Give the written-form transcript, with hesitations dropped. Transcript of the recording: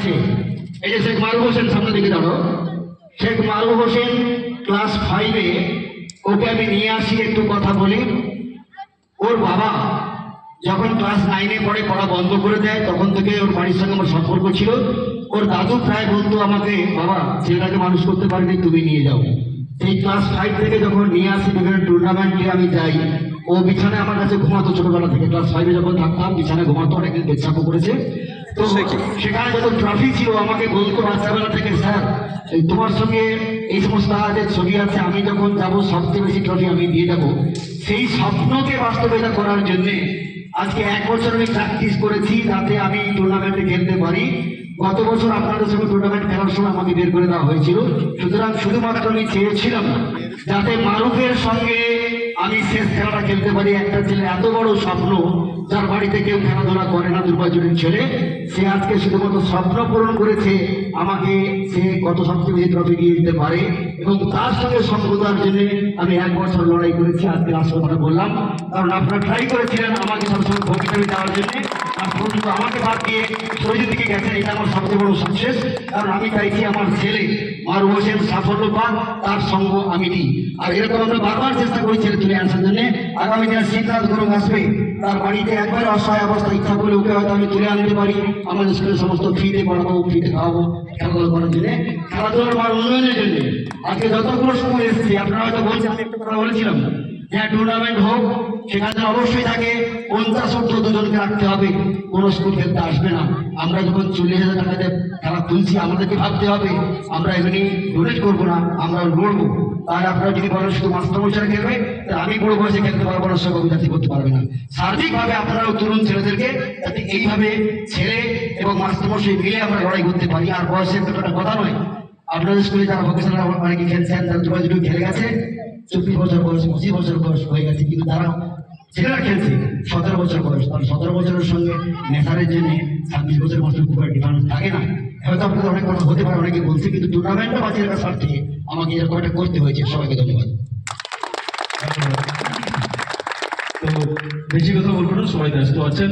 যাচ্ছে। এই যে শেখ মারুফ হোসেন, সামনে দিকে দাঁড়ো। শেখ মারুফ হোসেন ক্লাস 5-এ, ওকে আমি নিয়ে আসি, একটু কথা বলি। ওর বাবা যখন ক্লাস 9-এ পড়ে, পড়া বন্ধ করে দেয়, তখন থেকে ওর বাড়ির সঙ্গে আমার সম্পর্ক ছিল। ওর দাদু প্রায় বলতো আমাকে, বাবা ছেলেটাকে মানুষ করতে পারিনি, তুমি নিয়ে যাও। সেই ক্লাস 5 থেকে যখন নিয়ে আসি, বিভিন্ন টুর্নামেন্টে আমি যাই, ও বিছানায় আমার কাছে ঘুমাতো ছোটবেলা থেকে। ক্লাস 5-এ যখন থাকতাম বিছানায় ঘুমাতো, অনেকদিন পেচ্ছাপও করেছে। তো সেখানে যত ট্রফি ছিল আমাকে বলতো বাচ্চাবেলা থেকে, স্যার এই তোমার সঙ্গে এই সমস্ত আজের ছবি আছে, আমি যখন যাবো সবচেয়ে বেশি ট্রফি আমি দিয়ে যাবো। সেই স্বপ্নকে বাস্তবায়িত করার জন্য আজকে 1 বছর আমি প্র্যাকটিস করেছি, যাতে আমি টুর্নামেন্টে খেলতে পারি। গত বছর আপনাদের সঙ্গে টুর্নামেন্ট খেলার সময় আমাকে বের করে দেওয়া হয়েছিল। সুতরাং শুধুমাত্র আমি চেয়েছিলাম যাতে মারুফের সঙ্গে আমি শেষ খেলাটা খেলতে পারি। একটা ছেলে এত বড় স্বপ্ন, যার বাড়িতে কেউ খেলাধুলা করে না, দুর্বাচনের ছেলে, সে আজকে শুধুমাত্র স্বপ্ন পূরণ করেছে। আমাকে সে কত সবচেয়ে বেশি ট্রফি দিয়ে দিতে পারে, এবং তার সঙ্গে সঙ্গতার জন্য আমি 1 বছর লড়াই করেছি। আজকে আসল কথা বললাম, কারণ আপনারা ট্রাই করেছিলেন আমাকে সবসময় ভবিষ্যতে দেওয়ার জন্য। আর পর্যন্ত আমাকে বাদ দিয়ে শরীর দিকে গেছেন, এটা আমার সবচেয়ে বড় সাকসেস। কারণ আমি চাইছি আমার ছেলে মারুফ হোসেন সাফল্য পাক, তার সঙ্গ আমি দিই। আর এরকম আমরা বারবার চেষ্টা করি ছেলে তুলে আসার জন্য। আগামী দিনে শীতরাত গরম আসবে, তার বাড়িতে একবারে অসহায় অবস্থা, ইচ্ছা করলে ওকে হয়তো আমি তুলে আনতে পারি। আমাদের স্কুলের সমস্ত ফ্রিতে পড়াবো, ফ্রিতে খাওয়াবো, খেলাধুলা করার জন্য, খেলাধুলার মান উন্নয়নের জন্য। আজকে যতগুলো স্কুল এসেছি, আপনারা হয়তো বলছেন, আমি একটা কথা বলেছিলাম, হ্যাঁ টুর্নামেন্ট হোক, সেখানে অবশ্যই তাকে 50-60 দুজনকে রাখতে হবে। কোনো স্কুল খেলতে আসবে না। আমরা যখন 40,000 টাকা দিয়ে খেলা তুলছি, আমাদেরকে ভাবতে হবে আমরা এমনি ডোনেট করবো না, আমরা লড়বো। তাহলে আপনারা যদি বলেন শুধু মাস্টারমশাই খেলবে, তাহলে আমি বড় বয়সে খেলতে পারবো না, সব অভিজাতি করতে পারবে না। সার্বিকভাবে আপনারাও তরুণ ছেলেদেরকে যাতে এইভাবে ছেলে এবং মাস্টারমশাই মিলে আমরা লড়াই করতে পারি। আর বয়সের একটা কথা নয়, আপনাদের স্কুলে যারা ভোকেশনাল অনেকে খেলছেন, তারা দুটো খেলে গেছে, 24 বছর বয়স, 25 বছর বয়স হয়ে গেছে, কিন্তু তারা ছেলেরা খেলছে 17 বছর বয়স। তার 17 বছরের সঙ্গে নেশারের জন্য 26 বছর বছর খুব একটা ডিফারেন্স থাকে না। হয়তো আপনাদের অনেক কথা হতে পারে, অনেকে বলছে, কিন্তু টুর্নামেন্টটা বাঁচিয়ে রাখার স্বার্থে আমাকে এরকম একটা করতে হয়েছে। সবাইকে ধন্যবাদ। তো বেশি কথা বলবো না, সবাই ব্যস্ত আছেন।